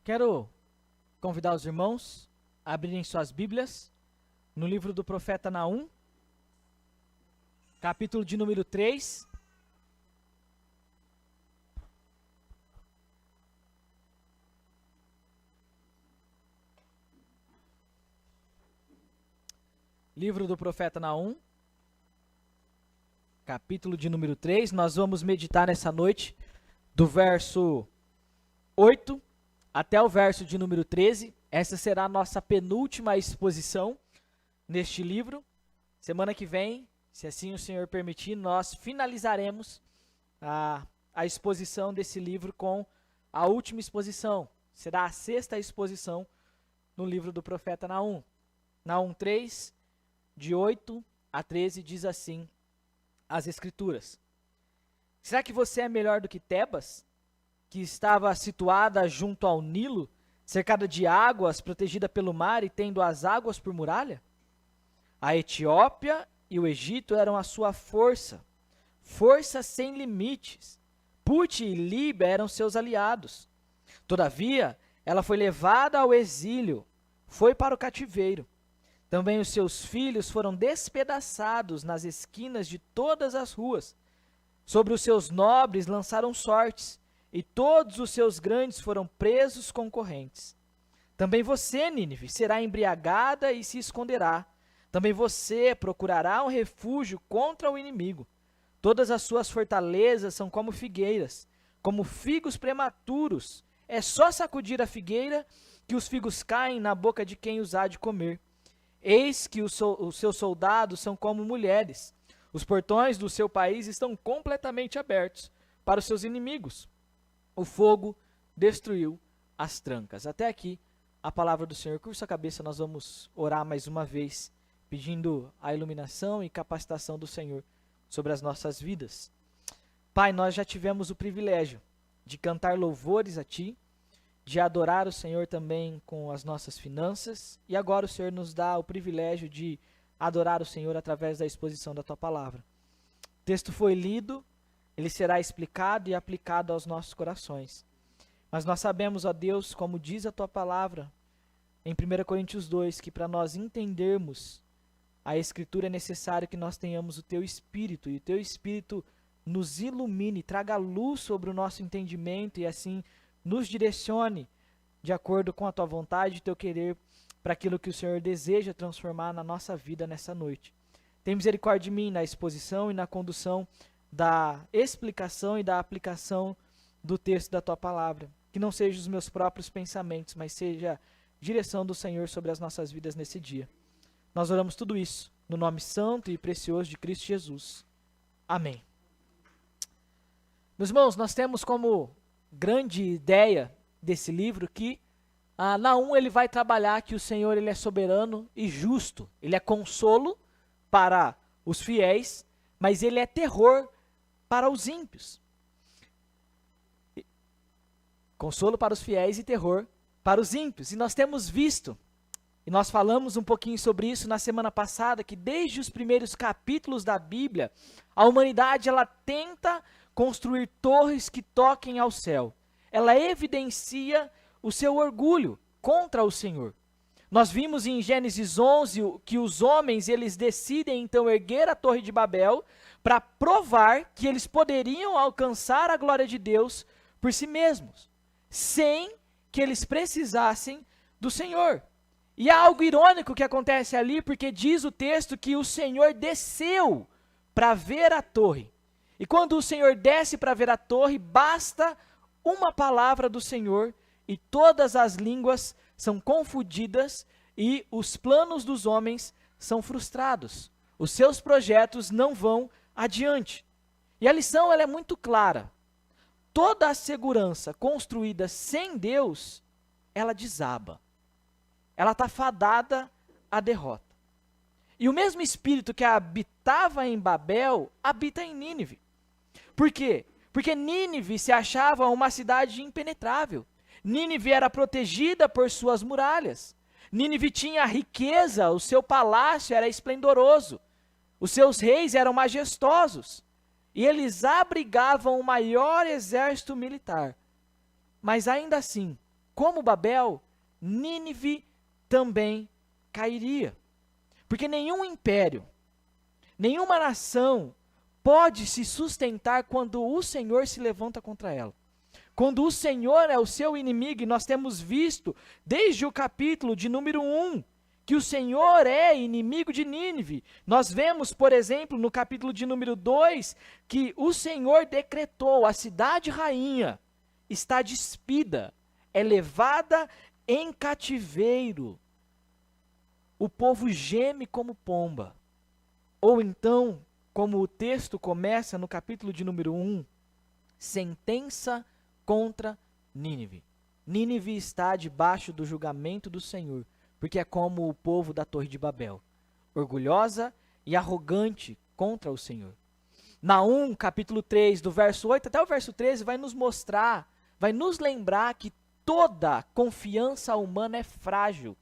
Quero convidar os irmãos a abrirem suas Bíblias no livro do profeta Naum, capítulo de número 3. Livro do profeta Naum, capítulo de número 3. Nós vamos meditar nessa noite do verso 8 até o verso de número 13. Essa será a nossa penúltima exposição neste livro. Semana que vem, se assim o Senhor permitir, nós finalizaremos a exposição desse livro com a última exposição. Será a sexta exposição no livro do profeta Naum. Naum 3, de 8 a 13, diz assim as Escrituras. Será que você é melhor do que Tebas, que estava situada junto ao Nilo, cercada de águas, protegida pelo mar e tendo as águas por muralha? A Etiópia e o Egito eram a sua força sem limites. Put e Líbia eram seus aliados. Todavia, ela foi levada ao exílio, foi para o cativeiro. Também os seus filhos foram despedaçados nas esquinas de todas as ruas. Sobre os seus nobres lançaram sortes, e todos os seus grandes foram presos com correntes. Também você, Nínive, será embriagada e se esconderá. Também você procurará um refúgio contra o inimigo. Todas as suas fortalezas são como figueiras, como figos prematuros. É só sacudir a figueira que os figos caem na boca de quem os há de comer. Eis que os seus soldados são como mulheres. Os portões do seu país estão completamente abertos para os seus inimigos. O fogo destruiu as trancas. Até aqui a palavra do Senhor. Curva sua cabeça, nós vamos orar mais uma vez, pedindo a iluminação e capacitação do Senhor sobre as nossas vidas. Pai, nós já tivemos o privilégio de cantar louvores a Ti, de adorar o Senhor também com as nossas finanças, e agora o Senhor nos dá o privilégio de adorar o Senhor através da exposição da Tua palavra. O texto foi lido, ele será explicado e aplicado aos nossos corações. Mas nós sabemos, ó Deus, como diz a Tua palavra, em 1 Coríntios 2, que para nós entendermos a Escritura é necessário que nós tenhamos o Teu Espírito, e o Teu Espírito nos ilumine, traga luz sobre o nosso entendimento e assim nos direcione de acordo com a Tua vontade e o Teu querer para aquilo que o Senhor deseja transformar na nossa vida nessa noite. Tem misericórdia de mim na exposição e na condução da explicação e da aplicação do texto da Tua palavra. Que não sejam os meus próprios pensamentos, mas seja a direção do Senhor sobre as nossas vidas nesse dia. Nós oramos tudo isso no nome santo e precioso de Cristo Jesus. Amém. Meus irmãos, nós temos como grande ideia desse livro que Naum ele vai trabalhar que o Senhor ele é soberano e justo. Ele é consolo para os fiéis, mas ele é terror para os ímpios. Consolo para os fiéis e terror para os ímpios. E nós temos visto, e nós falamos um pouquinho sobre isso na semana passada, que desde os primeiros capítulos da Bíblia, a humanidade ela tenta construir torres que toquem ao céu. Ela evidencia o seu orgulho contra o Senhor. Nós vimos em Gênesis 11 que os homens eles decidem então erguer a Torre de Babel para provar que eles poderiam alcançar a glória de Deus por si mesmos, sem que eles precisassem do Senhor. E há algo irônico que acontece ali, porque diz o texto que o Senhor desceu para ver a torre. E quando o Senhor desce para ver a torre, basta uma palavra do Senhor e todas as línguas são confundidas e os planos dos homens são frustrados. Os seus projetos não vão adiante. E a lição ela é muito clara. Toda a segurança construída sem Deus, ela desaba. Ela está fadada à derrota. E o mesmo espírito que habitava em Babel, habita em Nínive. Por quê? Porque Nínive se achava uma cidade impenetrável. Nínive era protegida por suas muralhas. Nínive tinha riqueza, o seu palácio era esplendoroso. Os seus reis eram majestosos. E eles abrigavam o maior exército militar. Mas ainda assim, como Babel, Nínive também cairia. Porque nenhum império, nenhuma nação pode se sustentar quando o Senhor se levanta contra ela. Quando o Senhor é o seu inimigo, e nós temos visto desde o capítulo de número 1, que o Senhor é inimigo de Nínive. Nós vemos, por exemplo, no capítulo de número 2, que o Senhor decretou: a cidade rainha está despida, é levada em cativeiro. O povo geme como pomba. Ou então, como o texto começa no capítulo de número 1, sentença contra Nínive. Nínive está debaixo do julgamento do Senhor, porque é como o povo da Torre de Babel, orgulhosa e arrogante contra o Senhor. Naum, capítulo 3, do verso 8 até o verso 13, vai nos mostrar, vai nos lembrar que toda confiança humana é frágil.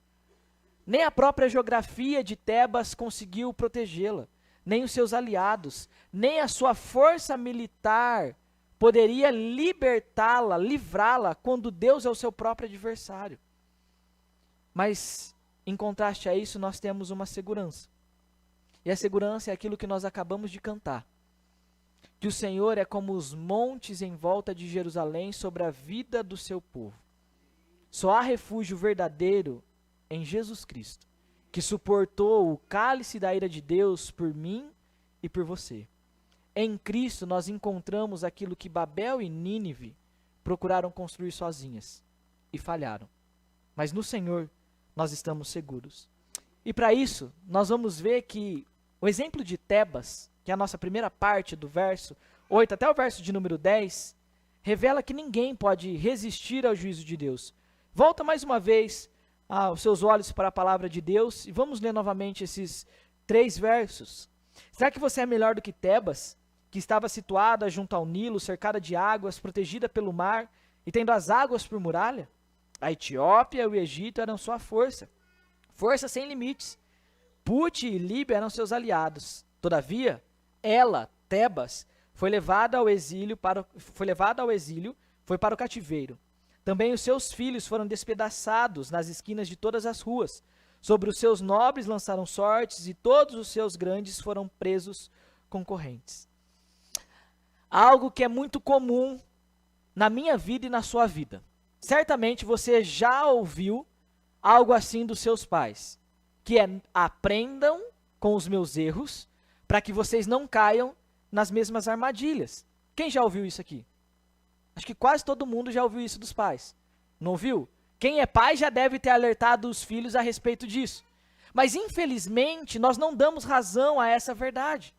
Nem a própria geografia de Tebas conseguiu protegê-la, nem os seus aliados, nem a sua força militar poderia libertá-la, livrá-la, quando Deus é o seu próprio adversário. Mas, em contraste a isso, nós temos uma segurança. E a segurança é aquilo que nós acabamos de cantar. Que o Senhor é como os montes em volta de Jerusalém sobre a vida do seu povo. Só há refúgio verdadeiro em Jesus Cristo, que suportou o cálice da ira de Deus por mim e por você. Em Cristo nós encontramos aquilo que Babel e Nínive procuraram construir sozinhas e falharam. Mas no Senhor nós estamos seguros. E para isso, nós vamos ver que o exemplo de Tebas, que é a nossa primeira parte do verso 8 até o verso de número 10, revela que ninguém pode resistir ao juízo de Deus. Volta mais uma vez os seus olhos para a palavra de Deus e vamos ler novamente esses 3 versos. Será que você é melhor do que Tebas, que estava situada junto ao Nilo, cercada de águas, protegida pelo mar e tendo as águas por muralha? A Etiópia e o Egito eram sua força sem limites. Put e Líbia eram seus aliados. Todavia, ela, Tebas, foi levada ao exílio, foi para o cativeiro. Também os seus filhos foram despedaçados nas esquinas de todas as ruas. Sobre os seus nobres lançaram sortes e todos os seus grandes foram presos com correntes. Algo que é muito comum na minha vida e na sua vida. Certamente você já ouviu algo assim dos seus pais, que é: aprendam com os meus erros para que vocês não caiam nas mesmas armadilhas. Quem já ouviu isso aqui? Acho que quase todo mundo já ouviu isso dos pais. Não ouviu? Quem é pai já deve ter alertado os filhos a respeito disso. Mas infelizmente nós não damos razão a essa verdade.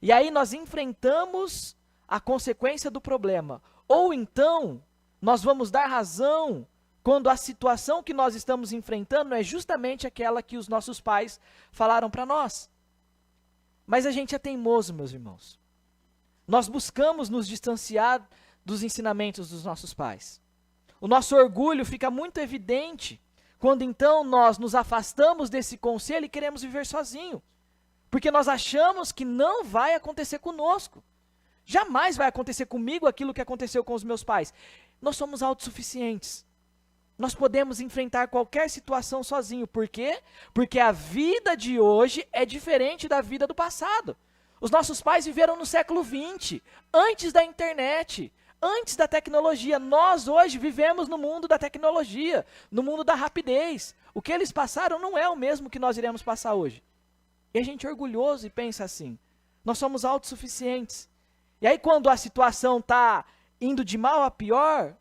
E aí nós enfrentamos a consequência do problema. Ou então nós vamos dar razão quando a situação que nós estamos enfrentando é justamente aquela que os nossos pais falaram para nós. Mas a gente é teimoso, meus irmãos. Nós buscamos nos distanciar dos ensinamentos dos nossos pais. O nosso orgulho fica muito evidente quando então nós nos afastamos desse conselho e queremos viver sozinho. Porque nós achamos que não vai acontecer conosco. Jamais vai acontecer comigo aquilo que aconteceu com os meus pais. Nós somos autossuficientes. Nós podemos enfrentar qualquer situação sozinho. Por quê? Porque a vida de hoje é diferente da vida do passado. Os nossos pais viveram no século XX, antes da internet, antes da tecnologia. Nós hoje vivemos no mundo da tecnologia, no mundo da rapidez. O que eles passaram não é o mesmo que nós iremos passar hoje. E a gente é orgulhoso e pensa assim: nós somos autossuficientes. E aí quando a situação está indo de mal a pior,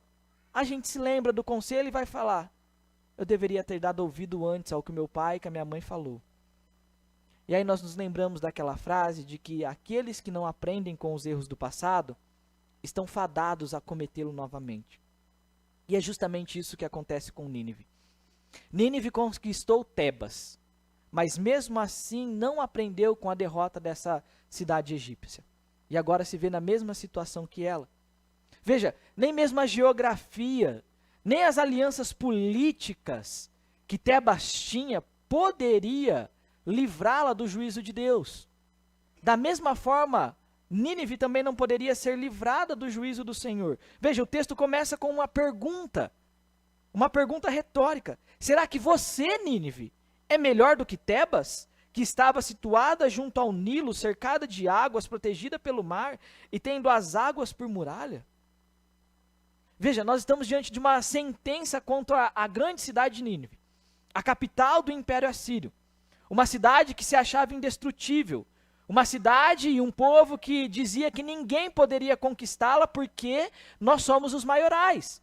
a gente se lembra do conselho e vai falar: eu deveria ter dado ouvido antes ao que meu pai e que a minha mãe falou. E aí nós nos lembramos daquela frase de que aqueles que não aprendem com os erros do passado estão fadados a cometê-lo novamente. E é justamente isso que acontece com Nínive. Nínive conquistou Tebas, mas mesmo assim não aprendeu com a derrota dessa cidade egípcia. E agora se vê na mesma situação que ela. Veja, nem mesmo a geografia, nem as alianças políticas que Tebas tinha poderia livrá-la do juízo de Deus. Da mesma forma, Nínive também não poderia ser livrada do juízo do Senhor. Veja, o texto começa com uma pergunta. Uma pergunta retórica. Será que você, Nínive, é melhor do que Tebas, que estava situada junto ao Nilo, cercada de águas, protegida pelo mar e tendo as águas por muralha? Veja, nós estamos diante de uma sentença contra a grande cidade de Nínive, a capital do Império Assírio. Uma cidade que se achava indestrutível. Uma cidade e um povo que dizia que ninguém poderia conquistá-la porque nós somos os maiorais.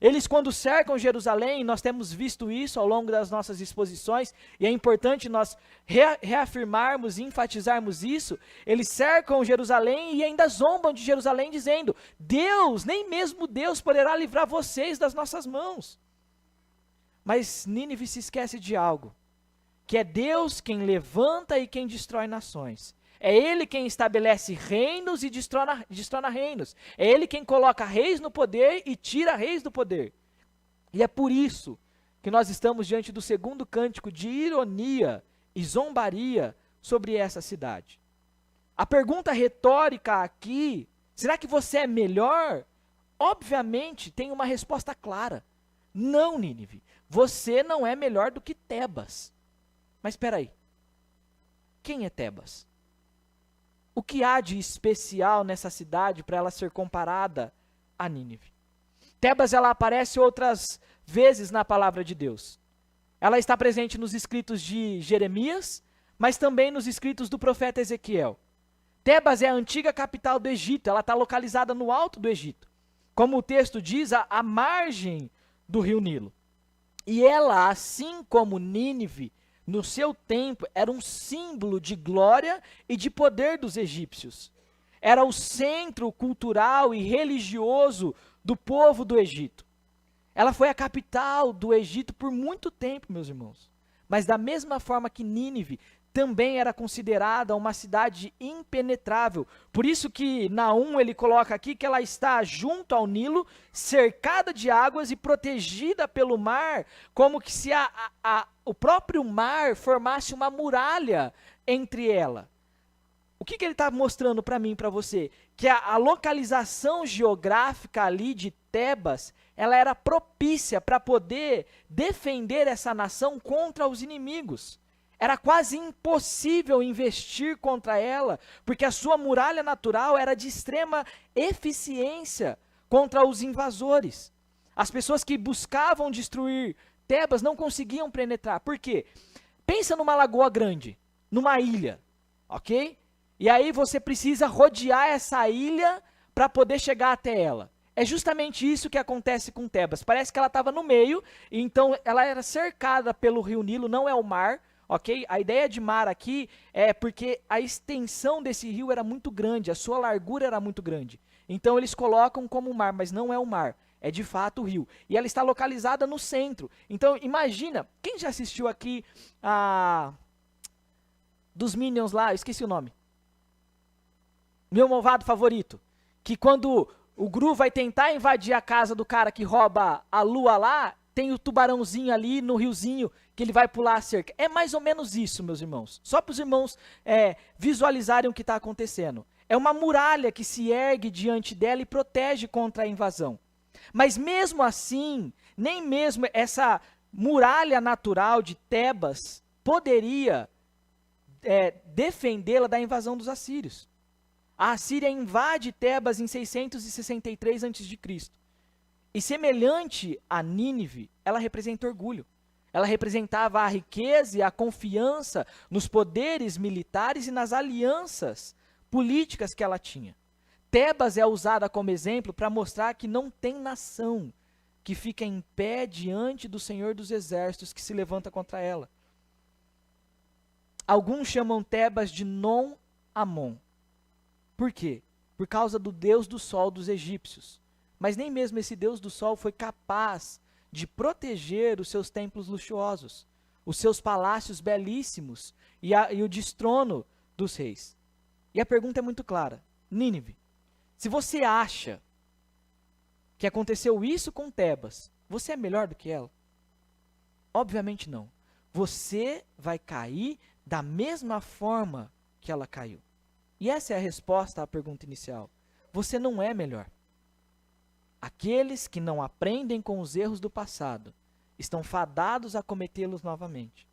Eles, quando cercam Jerusalém, nós temos visto isso ao longo das nossas exposições, e é importante nós reafirmarmos e enfatizarmos isso. Eles cercam Jerusalém e ainda zombam de Jerusalém, dizendo: Deus, nem mesmo Deus poderá livrar vocês das nossas mãos. Mas Nínive se esquece de algo, que é Deus quem levanta e quem destrói nações. É Ele quem estabelece reinos e destrona reinos. É Ele quem coloca reis no poder e tira reis do poder. E é por isso que nós estamos diante do segundo cântico de ironia e zombaria sobre essa cidade. A pergunta retórica aqui, será que você é melhor? Obviamente tem uma resposta clara. Não, Nínive, você não é melhor do que Tebas. Mas espera aí, quem é Tebas? O que há de especial nessa cidade para ela ser comparada a Nínive? Tebas, ela aparece outras vezes na palavra de Deus. Ela está presente nos escritos de Jeremias, mas também nos escritos do profeta Ezequiel. Tebas é a antiga capital do Egito, ela está localizada no alto do Egito. Como o texto diz, à margem do rio Nilo. E ela, assim como Nínive, no seu tempo, era um símbolo de glória e de poder dos egípcios. Era o centro cultural e religioso do povo do Egito. Ela foi a capital do Egito por muito tempo, meus irmãos. Mas da mesma forma que Nínive, também era considerada uma cidade impenetrável. Por isso que Naum ele coloca aqui que ela está junto ao Nilo, cercada de águas e protegida pelo mar, como que se o próprio mar formasse uma muralha entre ela. O que ele está mostrando para mim e para você? Que a localização geográfica ali de Tebas, ela era propícia para poder defender essa nação contra os inimigos. Era quase impossível investir contra ela, porque a sua muralha natural era de extrema eficiência contra os invasores. As pessoas que buscavam destruir Tebas não conseguiam penetrar. Por quê? Pensa numa lagoa grande, numa ilha, ok? E aí você precisa rodear essa ilha para poder chegar até ela. É justamente isso que acontece com Tebas. Parece que ela estava no meio, então ela era cercada pelo rio Nilo, não é o mar, ok? A ideia de mar aqui é porque a extensão desse rio era muito grande, a sua largura era muito grande. Então eles colocam como mar, mas não é o mar, é de fato o rio. E ela está localizada no centro. Então imagina, quem já assistiu aqui dos Minions lá, eu esqueci o nome. Meu malvado favorito, que quando o Gru vai tentar invadir a casa do cara que rouba a lua lá, tem o tubarãozinho ali no riozinho que ele vai pular a cerca. É mais ou menos isso, meus irmãos. Só para os irmãos visualizarem o que está acontecendo. É uma muralha que se ergue diante dela e protege contra a invasão. Mas mesmo assim, nem mesmo essa muralha natural de Tebas poderia defendê-la da invasão dos assírios. A Assíria invade Tebas em 663 a.C. E semelhante a Nínive, ela representa orgulho. Ela representava a riqueza e a confiança nos poderes militares e nas alianças políticas que ela tinha. Tebas é usada como exemplo para mostrar que não tem nação que fica em pé diante do Senhor dos Exércitos que se levanta contra ela. Alguns chamam Tebas de Non-Amon. Por quê? Por causa do deus do sol dos egípcios. Mas nem mesmo esse deus do sol foi capaz de proteger os seus templos luxuosos, os seus palácios belíssimos e o destrono dos reis. E a pergunta é muito clara. Nínive, se você acha que aconteceu isso com Tebas, você é melhor do que ela? Obviamente não. Você vai cair da mesma forma que ela caiu. E essa é a resposta à pergunta inicial. Você não é melhor. Aqueles que não aprendem com os erros do passado estão fadados a cometê-los novamente.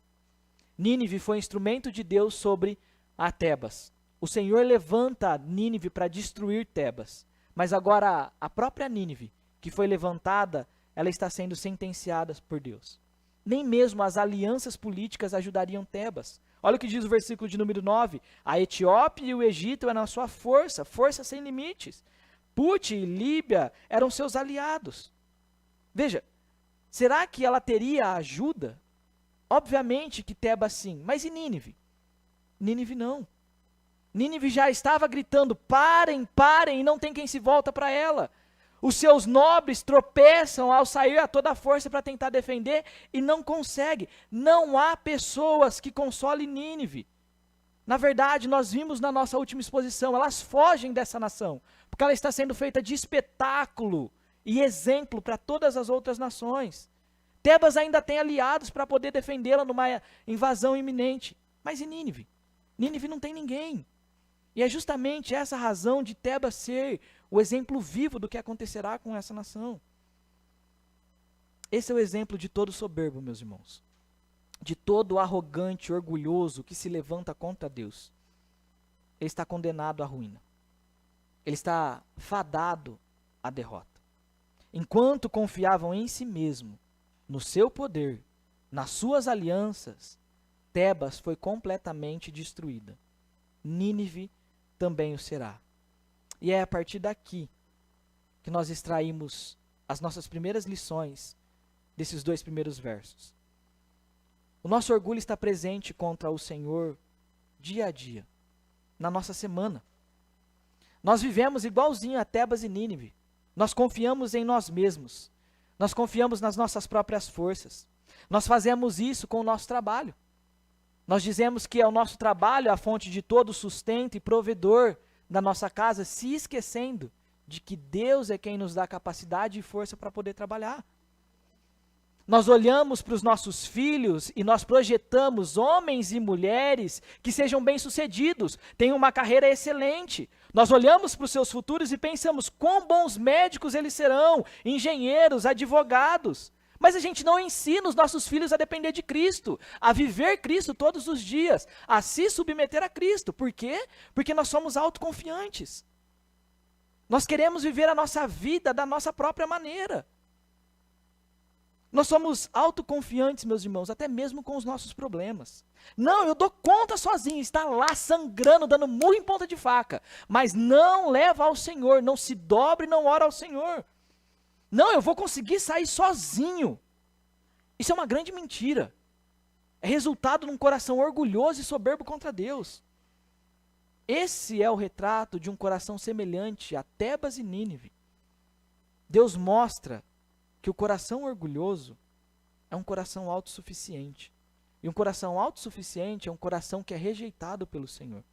Nínive foi instrumento de Deus sobre a Tebas. O Senhor levanta Nínive para destruir Tebas. Mas agora a própria Nínive, que foi levantada, ela está sendo sentenciada por Deus. Nem mesmo as alianças políticas ajudariam Tebas. Olha o que diz o versículo de número 9. A Etiópia e o Egito eram a sua força, força sem limites. Put e Líbia eram seus aliados. Veja, será que ela teria ajuda? Obviamente que Tebas sim, mas e Nínive? Nínive não. Nínive já estava gritando, parem, parem, e não tem quem se volta para ela. Os seus nobres tropeçam ao sair a toda força para tentar defender e não consegue. Não há pessoas que consolem Nínive. Na verdade, nós vimos na nossa última exposição, elas fogem dessa nação, porque ela está sendo feita de espetáculo e exemplo para todas as outras nações. Tebas ainda tem aliados para poder defendê-la numa invasão iminente. Mas e Nínive? Nínive não tem ninguém. E é justamente essa a razão de Tebas ser o exemplo vivo do que acontecerá com essa nação. Esse é o exemplo de todo soberbo, meus irmãos. De todo arrogante, orgulhoso que se levanta contra Deus. Ele está condenado à ruína. Ele está fadado à derrota. Enquanto confiavam em si mesmo, no seu poder, nas suas alianças, Tebas foi completamente destruída. Nínive também o será. E é a partir daqui que nós extraímos as nossas primeiras lições desses 2 primeiros versos. O nosso orgulho está presente contra o Senhor dia a dia, na nossa semana. Nós vivemos igualzinho a Tebas e Nínive. Nós confiamos em nós mesmos. Nós confiamos nas nossas próprias forças. Nós fazemos isso com o nosso trabalho. Nós dizemos que é o nosso trabalho a fonte de todo sustento e provedor da nossa casa, se esquecendo de que Deus é quem nos dá capacidade e força para poder trabalhar. Nós olhamos para os nossos filhos e nós projetamos homens e mulheres que sejam bem-sucedidos, tenham uma carreira excelente. Nós olhamos para os seus futuros e pensamos quão bons médicos eles serão, engenheiros, advogados. Mas a gente não ensina os nossos filhos a depender de Cristo, a viver Cristo todos os dias, a se submeter a Cristo. Por quê? Porque nós somos autoconfiantes. Nós queremos viver a nossa vida da nossa própria maneira. Nós somos autoconfiantes, meus irmãos, até mesmo com os nossos problemas. Não, eu dou conta sozinho, está lá sangrando, dando murro em ponta de faca. Mas não leva ao Senhor, não se dobre, não ora ao Senhor. Não, eu vou conseguir sair sozinho. Isso é uma grande mentira. É resultado de um coração orgulhoso e soberbo contra Deus. Esse é o retrato de um coração semelhante a Tebas e Nínive. Deus mostra que o coração orgulhoso é um coração autossuficiente. E um coração autossuficiente é um coração que é rejeitado pelo Senhor.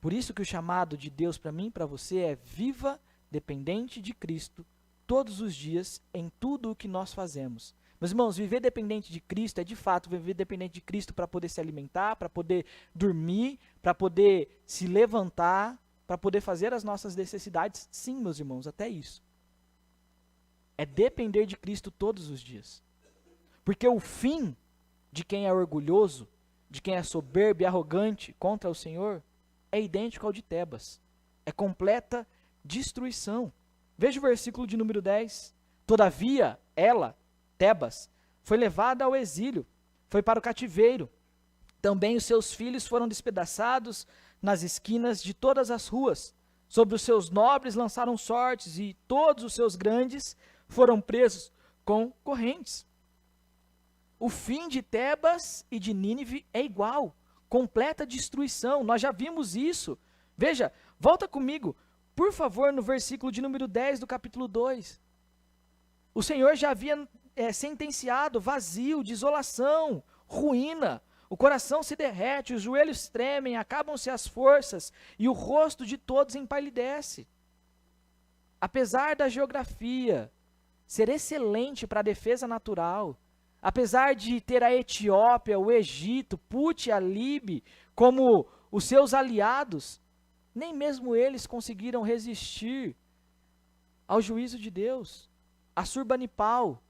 Por isso que o chamado de Deus para mim e para você é viva dependente de Cristo todos os dias em tudo o que nós fazemos. Meus irmãos, viver dependente de Cristo é de fato viver dependente de Cristo para poder se alimentar, para poder dormir, para poder se levantar, para poder fazer as nossas necessidades. Sim, meus irmãos, até isso. É depender de Cristo todos os dias. Porque o fim de quem é orgulhoso, de quem é soberbo e arrogante contra o Senhor, é idêntico ao de Tebas. É completa destruição. Veja o versículo de número 10. Todavia, ela, Tebas, foi levada ao exílio, foi para o cativeiro. Também os seus filhos foram despedaçados nas esquinas de todas as ruas. Sobre os seus nobres lançaram sortes, e todos os seus grandes foram presos com correntes. O fim de Tebas e de Nínive é igual, completa destruição. Nós já vimos isso. Veja, volta comigo, por favor, no versículo de número 10 do capítulo 2. O Senhor já havia sentenciado vazio, desolação, ruína. O coração se derrete, os joelhos tremem, acabam-se as forças e o rosto de todos empalidece. Apesar da geografia ser excelente para a defesa natural, apesar de ter a Etiópia, o Egito, Put e a Líbia como os seus aliados, nem mesmo eles conseguiram resistir ao juízo de Deus. Assurbanipal,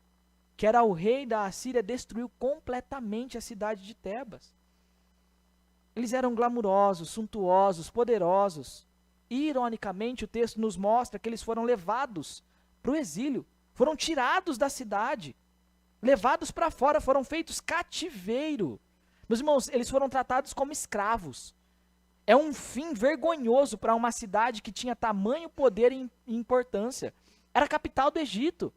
que era o rei da Assíria, destruiu completamente a cidade de Tebas. Eles eram glamurosos, suntuosos, poderosos. E, ironicamente, o texto nos mostra que eles foram levados para o exílio, foram tirados da cidade, levados para fora, foram feitos cativeiro. Meus irmãos, eles foram tratados como escravos. É um fim vergonhoso para uma cidade que tinha tamanho poder e importância. Era a capital do Egito.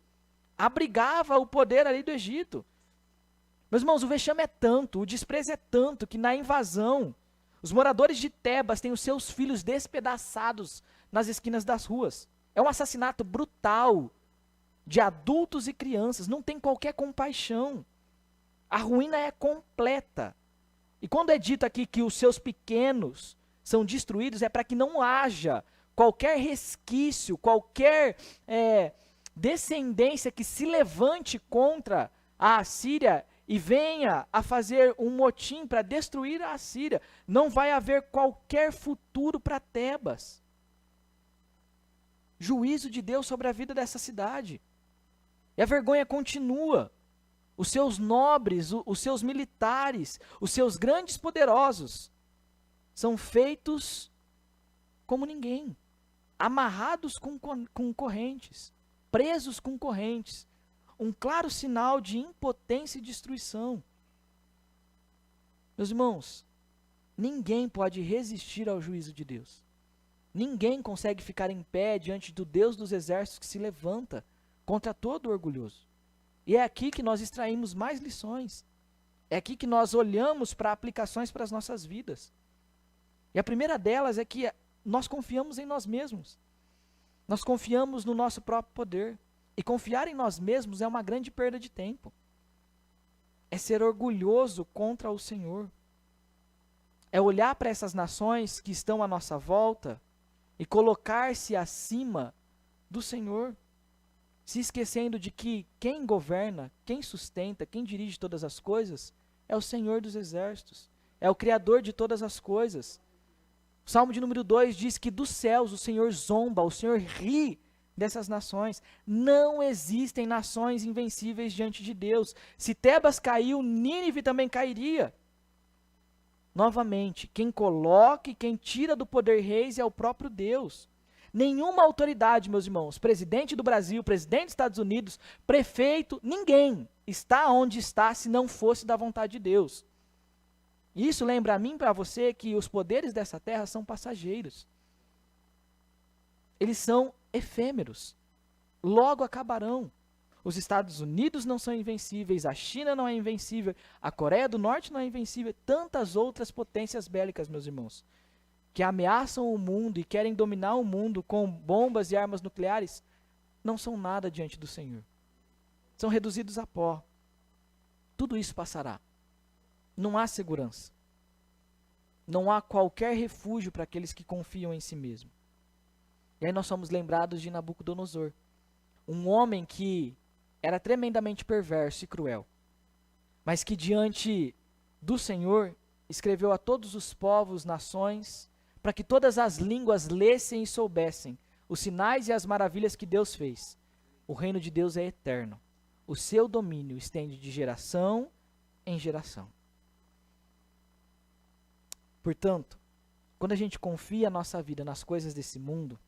Abrigava o poder ali do Egito. Meus irmãos, o vexame é tanto, o desprezo é tanto, que na invasão, os moradores de Tebas têm os seus filhos despedaçados nas esquinas das ruas. É um assassinato brutal de adultos e crianças, não tem qualquer compaixão. A ruína é completa. E quando é dito aqui que os seus pequenos são destruídos, é para que não haja qualquer resquício, qualquer descendência que se levante contra a Assíria e venha a fazer um motim para destruir a Assíria. Não vai haver qualquer futuro para Tebas. Juízo de Deus sobre a vida dessa cidade. E a vergonha continua. Os seus nobres, os seus militares, os seus grandes poderosos são feitos como ninguém, amarrados com correntes, presos com correntes, um claro sinal de impotência e destruição. Meus irmãos, ninguém pode resistir ao juízo de Deus. Ninguém consegue ficar em pé diante do Deus dos exércitos que se levanta contra todo orgulhoso. E é aqui que nós extraímos mais lições. É aqui que nós olhamos para aplicações para as nossas vidas. E a primeira delas é que nós confiamos em nós mesmos. Nós confiamos no nosso próprio poder. E confiar em nós mesmos é uma grande perda de tempo. É ser orgulhoso contra o Senhor. É olhar para essas nações que estão à nossa volta e colocar-se acima do Senhor, se esquecendo de que quem governa, quem sustenta, quem dirige todas as coisas é o Senhor dos exércitos, é o Criador de todas as coisas. O Salmo de número 2 diz que dos céus o Senhor zomba, o Senhor ri dessas nações. Não existem nações invencíveis diante de Deus. Se Tebas caiu, Nínive também cairia. Novamente, quem coloca e quem tira do poder reis é o próprio Deus. Nenhuma autoridade, meus irmãos, presidente do Brasil, presidente dos Estados Unidos, prefeito, ninguém está onde está se não fosse da vontade de Deus. Isso lembra a mim e para você que os poderes dessa terra são passageiros. Eles são efêmeros. Logo acabarão. Os Estados Unidos não são invencíveis, a China não é invencível, a Coreia do Norte não é invencível, tantas outras potências bélicas, meus irmãos, que ameaçam o mundo e querem dominar o mundo com bombas e armas nucleares, não são nada diante do Senhor. São reduzidos a pó. Tudo isso passará. Não há segurança. Não há qualquer refúgio para aqueles que confiam em si mesmo. E aí nós somos lembrados de Nabucodonosor, um homem que era tremendamente perverso e cruel, mas que diante do Senhor escreveu a todos os povos, nações, para que todas as línguas lessem e soubessem os sinais e as maravilhas que Deus fez. O reino de Deus é eterno. O seu domínio estende de geração em geração. Portanto, quando a gente confia a nossa vida nas coisas desse mundo,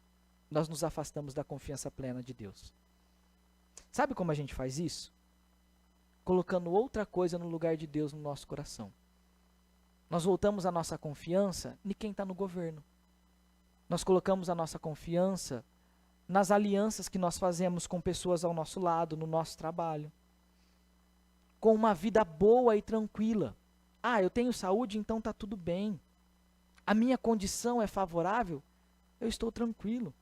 nós nos afastamos da confiança plena de Deus. Sabe como a gente faz isso? Colocando outra coisa no lugar de Deus no nosso coração. Nós voltamos a nossa confiança em quem está no governo. Nós colocamos a nossa confiança nas alianças que nós fazemos com pessoas ao nosso lado, no nosso trabalho. Com uma vida boa e tranquila. Ah, eu tenho saúde, então está tudo bem. A minha condição é favorável, eu estou tranquilo.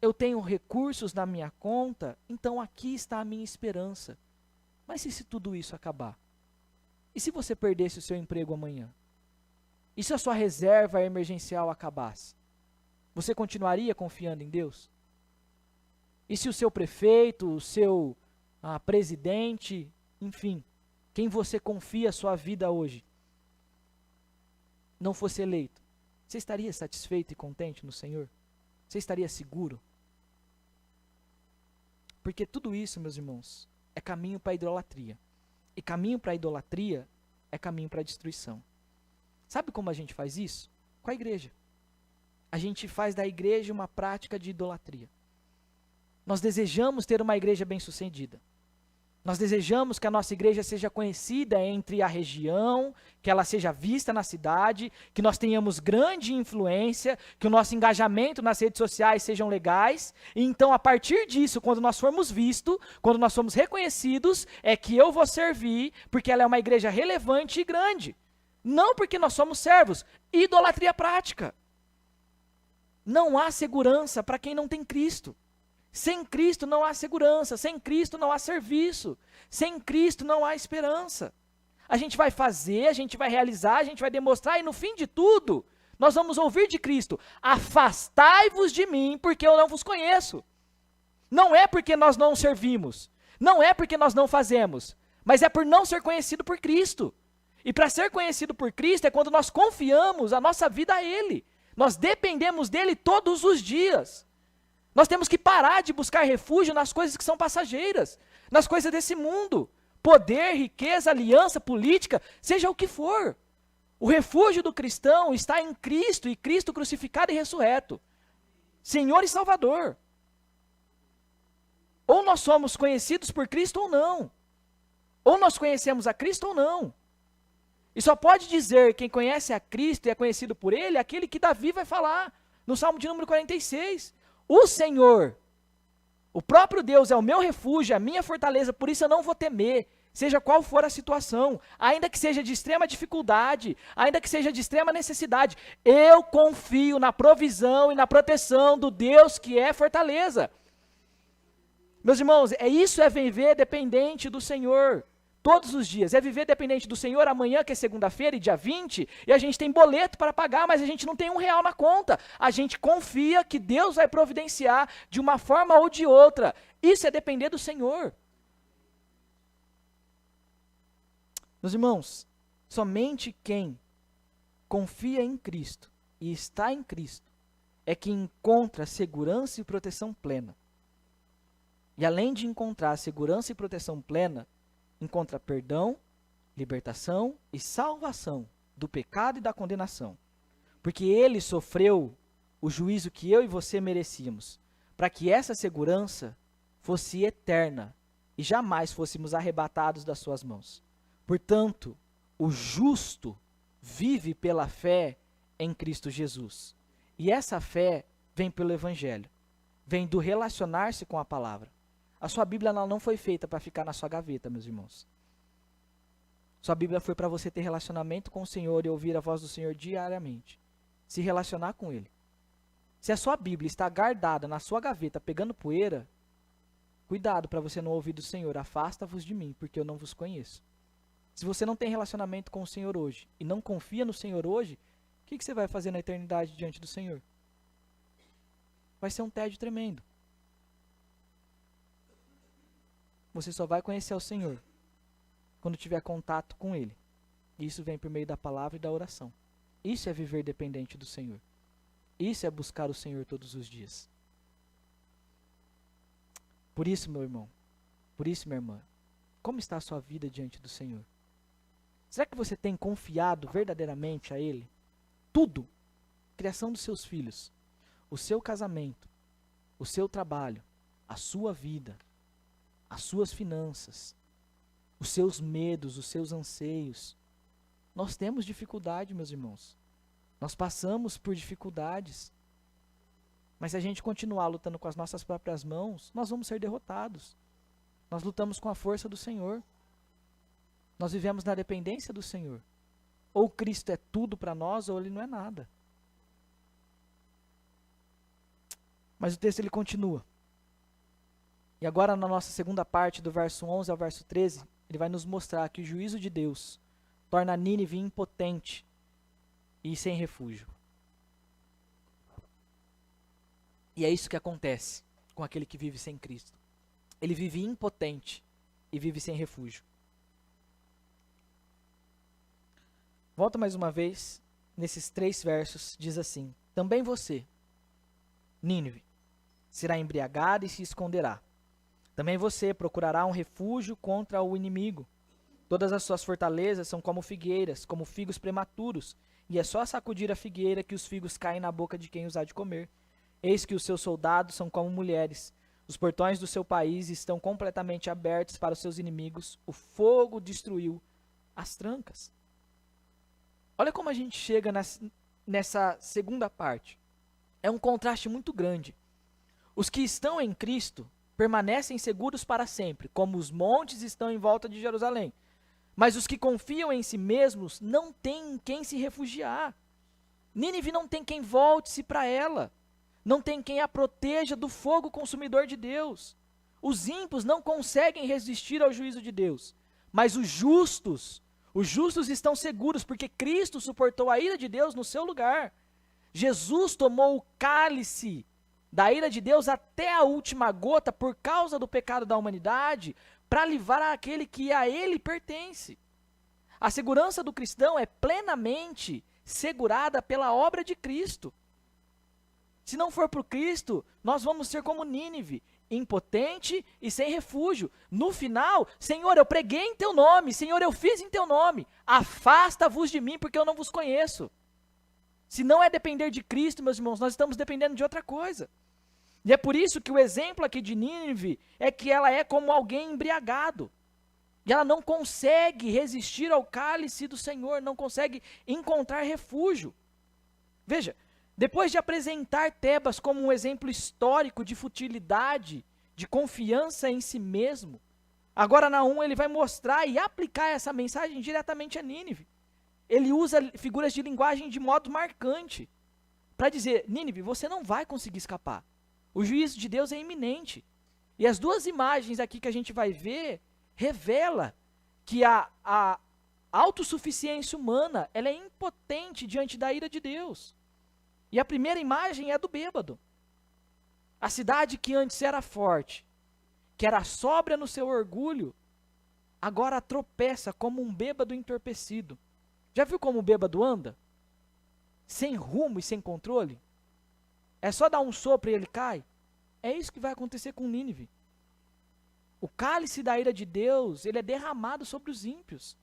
Eu tenho recursos na minha conta, então aqui está a minha esperança. Mas e se tudo isso acabar? E se você perdesse o seu emprego amanhã? E se a sua reserva emergencial acabasse? Você continuaria confiando em Deus? E se o seu prefeito, o seu presidente, enfim, quem você confia a sua vida hoje, não fosse eleito, você estaria satisfeito e contente no Senhor? Você estaria seguro? Porque tudo isso, meus irmãos, é caminho para a idolatria. E caminho para a idolatria é caminho para a destruição. Sabe como a gente faz isso? Com a igreja. A gente faz da igreja uma prática de idolatria. Nós desejamos ter uma igreja bem-sucedida. Nós desejamos que a nossa igreja seja conhecida entre a região, que ela seja vista na cidade, que nós tenhamos grande influência, que o nosso engajamento nas redes sociais sejam legais. E então, a partir disso, quando nós formos vistos, quando nós formos reconhecidos, é que eu vou servir, porque ela é uma igreja relevante e grande. Não porque nós somos servos. Idolatria prática. Não há segurança para quem não tem Cristo. Sem Cristo não há segurança, sem Cristo não há serviço, sem Cristo não há esperança. A gente vai fazer, a gente vai realizar, a gente vai demonstrar e no fim de tudo, nós vamos ouvir de Cristo: afastai-vos de mim porque eu não vos conheço. Não é porque nós não servimos, não é porque nós não fazemos, mas é por não ser conhecido por Cristo. E para ser conhecido por Cristo é quando nós confiamos a nossa vida a Ele. Nós dependemos dEle todos os dias. Nós temos que parar de buscar refúgio nas coisas que são passageiras, nas coisas desse mundo. Poder, riqueza, aliança, política, seja o que for. O refúgio do cristão está em Cristo e Cristo crucificado e ressurreto. Senhor e Salvador. Ou nós somos conhecidos por Cristo ou não. Ou nós conhecemos a Cristo ou não. E só pode dizer quem conhece a Cristo e é conhecido por Ele, aquele que Davi vai falar no Salmo de número 46. O Senhor, o próprio Deus é o meu refúgio, a minha fortaleza, por isso eu não vou temer, seja qual for a situação, ainda que seja de extrema dificuldade, ainda que seja de extrema necessidade, eu confio na provisão e na proteção do Deus que é fortaleza. Meus irmãos, isso é viver dependente do Senhor. Todos os dias, é viver dependente do Senhor. Amanhã, que é segunda-feira e dia 20, e a gente tem boleto para pagar, mas a gente não tem R$1 na conta. A gente confia que Deus vai providenciar de uma forma ou de outra. Isso é depender do Senhor. Meus irmãos, somente quem confia em Cristo e está em Cristo é que encontra segurança e proteção plena. E além de encontrar segurança e proteção plena, encontra perdão, libertação e salvação do pecado e da condenação. Porque Ele sofreu o juízo que eu e você merecíamos, para que essa segurança fosse eterna e jamais fôssemos arrebatados das suas mãos. Portanto, o justo vive pela fé em Cristo Jesus. E essa fé vem pelo Evangelho, vem do relacionar-se com a palavra. A sua Bíblia não foi feita para ficar na sua gaveta, meus irmãos. Sua Bíblia foi para você ter relacionamento com o Senhor e ouvir a voz do Senhor diariamente. Se relacionar com Ele. Se a sua Bíblia está guardada na sua gaveta pegando poeira, cuidado para você não ouvir do Senhor: afasta-vos de mim, porque eu não vos conheço. Se você não tem relacionamento com o Senhor hoje e não confia no Senhor hoje, o que você vai fazer na eternidade diante do Senhor? Vai ser um tédio tremendo. Você só vai conhecer o Senhor quando tiver contato com Ele. Isso vem por meio da palavra e da oração. Isso é viver dependente do Senhor. Isso é buscar o Senhor todos os dias. Por isso, meu irmão, por isso, minha irmã, como está a sua vida diante do Senhor? Será que você tem confiado verdadeiramente a Ele? Tudo, criação dos seus filhos, o seu casamento, o seu trabalho, a sua vida, as suas finanças, os seus medos, os seus anseios. Nós temos dificuldade, meus irmãos. Nós passamos por dificuldades. Mas se a gente continuar lutando com as nossas próprias mãos, nós vamos ser derrotados. Nós lutamos com a força do Senhor. Nós vivemos na dependência do Senhor. Ou Cristo é tudo para nós, ou Ele não é nada. Mas o texto ele continua. E agora na nossa segunda parte, do verso 11 ao verso 13, ele vai nos mostrar que o juízo de Deus torna Nínive impotente e sem refúgio. E é isso que acontece com aquele que vive sem Cristo. Ele vive impotente e vive sem refúgio. Volta mais uma vez, nesses 3 versos, diz assim: também você, Nínive, será embriagada e se esconderá. Também você procurará um refúgio contra o inimigo. Todas as suas fortalezas são como figueiras, como figos prematuros, e é só sacudir a figueira que os figos caem na boca de quem os há de comer. Eis que os seus soldados são como mulheres. Os portões do seu país estão completamente abertos para os seus inimigos. O fogo destruiu as trancas. Olha como a gente chega nessa segunda parte. É um contraste muito grande. Os que estão em Cristo permanecem seguros para sempre, como os montes estão em volta de Jerusalém. Mas os que confiam em si mesmos não têm em quem se refugiar. Nínive não tem quem volte-se para ela. Não tem quem a proteja do fogo consumidor de Deus. Os ímpios não conseguem resistir ao juízo de Deus. Mas os justos estão seguros, porque Cristo suportou a ira de Deus no seu lugar. Jesus tomou o cálice da ira de Deus até a última gota por causa do pecado da humanidade, para livrar aquele que a ele pertence. A segurança do cristão é plenamente segurada pela obra de Cristo. Se não for por Cristo, nós vamos ser como Nínive, impotente e sem refúgio. No final, Senhor, eu preguei em teu nome, Senhor, eu fiz em teu nome, afasta-vos de mim porque eu não vos conheço. Se não é depender de Cristo, meus irmãos, nós estamos dependendo de outra coisa. E é por isso que o exemplo aqui de Nínive é que ela é como alguém embriagado. E ela não consegue resistir ao cálice do Senhor, não consegue encontrar refúgio. Veja, depois de apresentar Tebas como um exemplo histórico de futilidade, de confiança em si mesmo, agora Naum ele vai mostrar e aplicar essa mensagem diretamente a Nínive. Ele usa figuras de linguagem de modo marcante para dizer, Nínive, você não vai conseguir escapar. O juízo de Deus é iminente. E as duas imagens aqui que a gente vai ver revela que a autossuficiência humana ela é impotente diante da ira de Deus. E a primeira imagem é do bêbado. A cidade que antes era forte, que era sóbria no seu orgulho, agora tropeça como um bêbado entorpecido. Já viu como o bêbado anda? Sem rumo e sem controle? É só dar um sopro e ele cai? É isso que vai acontecer com Nínive. O cálice da ira de Deus, ele é derramado sobre os ímpios.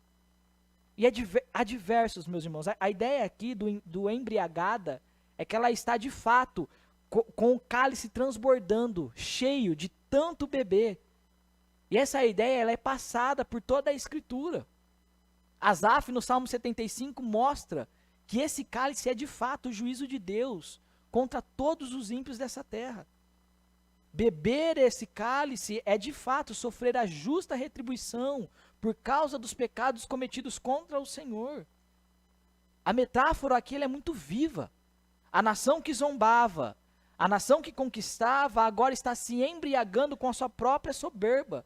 E há diversos, meus irmãos. A ideia aqui do embriagada é que ela está de fato com o cálice transbordando, cheio de tanto beber. E essa ideia ela é passada por toda a Escritura. Asaf, no Salmo 75, mostra que esse cálice é de fato o juízo de Deus contra todos os ímpios dessa terra. Beber esse cálice é de fato sofrer a justa retribuição por causa dos pecados cometidos contra o Senhor. A metáfora aqui ela é muito viva. A nação que zombava, a nação que conquistava, agora está se embriagando com a sua própria soberba.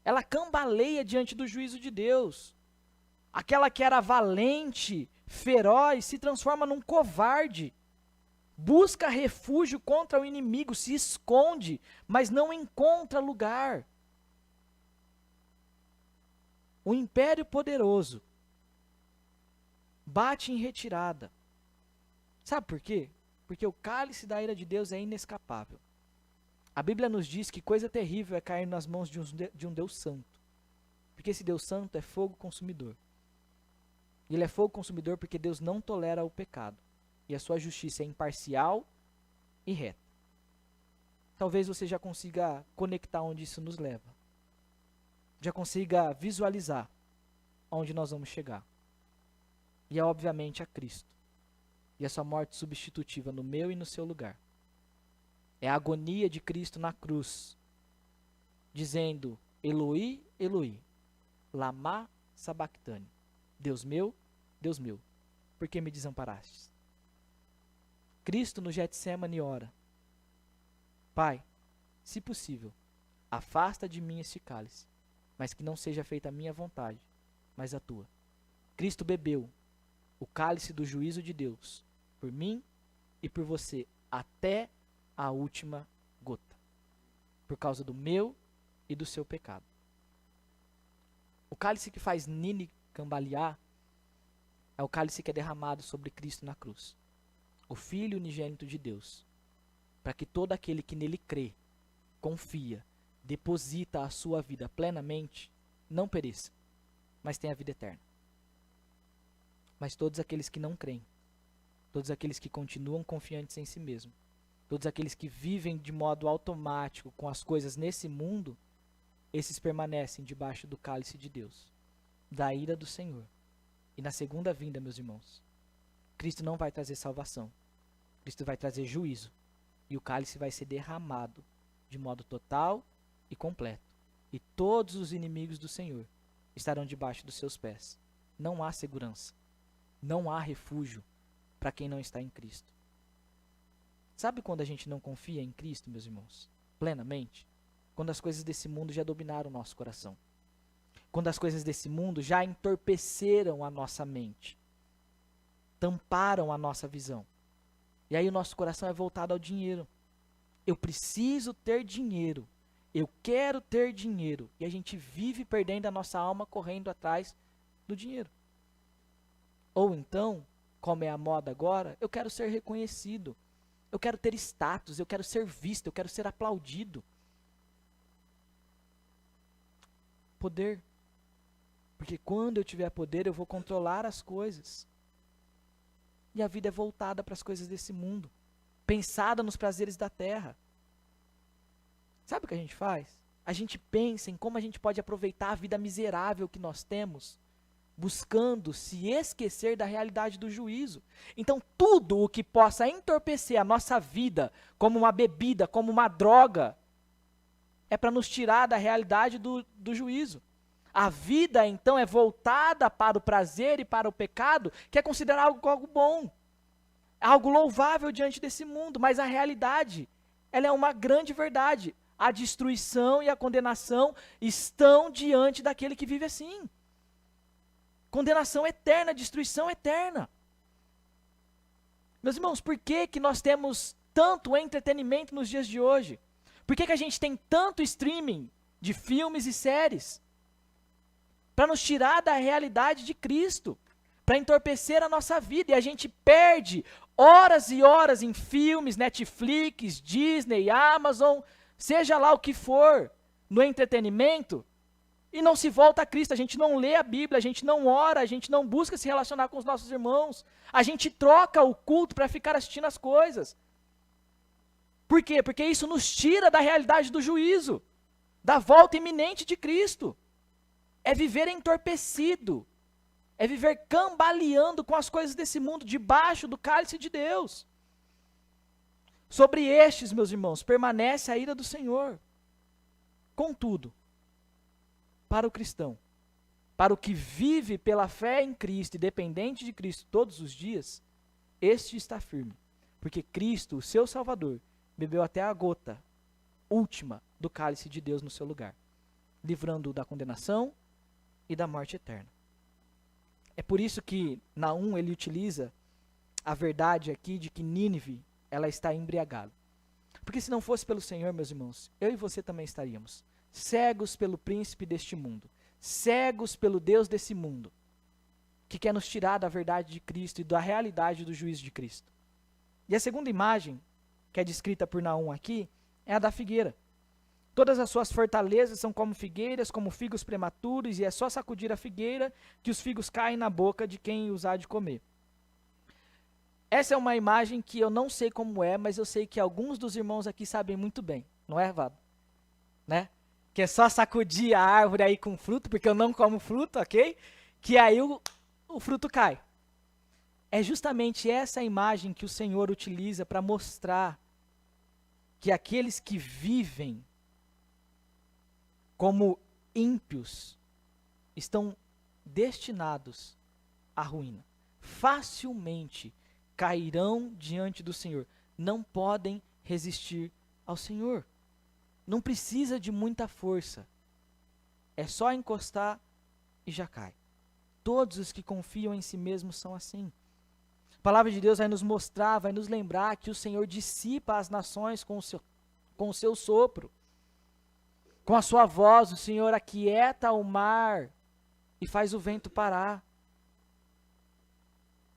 Ela cambaleia diante do juízo de Deus. Aquela que era valente, feroz, se transforma num covarde. Busca refúgio contra o inimigo, se esconde, mas não encontra lugar. O império poderoso bate em retirada. Sabe por quê? Porque o cálice da ira de Deus é inescapável. A Bíblia nos diz que coisa terrível é cair nas mãos de um Deus santo. Porque esse Deus santo é fogo consumidor. E ele é fogo consumidor porque Deus não tolera o pecado. E a sua justiça é imparcial e reta. Talvez você já consiga conectar onde isso nos leva. Já consiga visualizar onde nós vamos chegar. E é obviamente a Cristo. E a sua morte substitutiva no meu e no seu lugar. É a agonia de Cristo na cruz, dizendo, Eloi, Eloi, lama sabachthani. Deus meu, por que me desamparastes? Cristo no Getsemane ora, Pai, se possível, afasta de mim este cálice, mas que não seja feita a minha vontade, mas a tua. Cristo bebeu o cálice do juízo de Deus, por mim e por você, até a última gota, por causa do meu e do seu pecado. O cálice que faz Nínive cambalear é o cálice que é derramado sobre Cristo na cruz, o Filho unigênito de Deus, para que todo aquele que nele crê, confia, deposita a sua vida plenamente, não pereça, mas tenha a vida eterna. Mas todos aqueles que não creem, todos aqueles que continuam confiantes em si mesmo, todos aqueles que vivem de modo automático com as coisas nesse mundo, esses permanecem debaixo do cálice de Deus, da ira do Senhor. E na segunda vinda, meus irmãos, Cristo não vai trazer salvação, Cristo vai trazer juízo, e o cálice vai ser derramado de modo total e completo. E todos os inimigos do Senhor estarão debaixo dos seus pés. Não há segurança, não há refúgio para quem não está em Cristo. Sabe quando a gente não confia em Cristo, meus irmãos? Plenamente? Quando as coisas desse mundo já dominaram o nosso coração. Quando as coisas desse mundo já entorpeceram a nossa mente. Tamparam a nossa visão. E aí o nosso coração é voltado ao dinheiro. Eu preciso ter dinheiro. Eu quero ter dinheiro. E a gente vive perdendo a nossa alma correndo atrás do dinheiro. Ou então, como é a moda agora, eu quero ser reconhecido. Eu quero ter status, eu quero ser visto, eu quero ser aplaudido. Poder. Porque quando eu tiver poder, eu vou controlar as coisas. E a vida é voltada para as coisas desse mundo. Pensada nos prazeres da terra. Sabe o que a gente faz? A gente pensa em como a gente pode aproveitar a vida miserável que nós temos, buscando se esquecer da realidade do juízo. Então, tudo o que possa entorpecer a nossa vida, como uma bebida, como uma droga, é para nos tirar da realidade do juízo. A vida, então, é voltada para o prazer e para o pecado, que é considerado algo bom, algo louvável diante desse mundo, mas a realidade, ela é uma grande verdade. A destruição e a condenação estão diante daquele que vive assim. Condenação eterna, destruição eterna. Meus irmãos, por que que nós temos tanto entretenimento nos dias de hoje? Por que que a gente tem tanto streaming de filmes e séries? Para nos tirar da realidade de Cristo, para entorpecer a nossa vida, e a gente perde horas e horas em filmes, Netflix, Disney, Amazon, seja lá o que for, no entretenimento, e não se volta a Cristo. A gente não lê a Bíblia, a gente não ora, a gente não busca se relacionar com os nossos irmãos, a gente troca o culto para ficar assistindo as coisas. Por quê? Porque isso nos tira da realidade do juízo, da volta iminente de Cristo. É viver entorpecido, é viver cambaleando com as coisas desse mundo, debaixo do cálice de Deus. Sobre estes, meus irmãos, permanece a ira do Senhor. Contudo, para o cristão, para o que vive pela fé em Cristo e dependente de Cristo todos os dias, este está firme, porque Cristo, o seu Salvador, bebeu até a gota última do cálice de Deus no seu lugar, livrando-o da condenação e da morte eterna. É por isso que Naum ele utiliza a verdade aqui de que Nínive ela está embriagada. Porque se não fosse pelo Senhor, meus irmãos, eu e você também estaríamos cegos pelo príncipe deste mundo, cegos pelo Deus desse mundo, que quer nos tirar da verdade de Cristo e da realidade do juízo de Cristo. E a segunda imagem, que é descrita por Naum aqui, é a da figueira. Todas as suas fortalezas são como figueiras, como figos prematuros, e é só sacudir a figueira que os figos caem na boca de quem os há de comer. Essa é uma imagem que eu não sei como é, mas eu sei que alguns dos irmãos aqui sabem muito bem, não é, Vado? Né? Que é só sacudir a árvore aí com fruto, porque eu não como fruto, ok? Que aí o fruto cai. É justamente essa imagem que o Senhor utiliza para mostrar que aqueles que vivem como ímpios estão destinados à ruína. Facilmente cairão diante do Senhor. Não podem resistir ao Senhor. Não precisa de muita força. É só encostar e já cai. Todos os que confiam em si mesmos são assim. A palavra de Deus vai nos mostrar, vai nos lembrar que o Senhor dissipa as nações com o seu sopro. Com a sua voz, o Senhor aquieta o mar e faz o vento parar.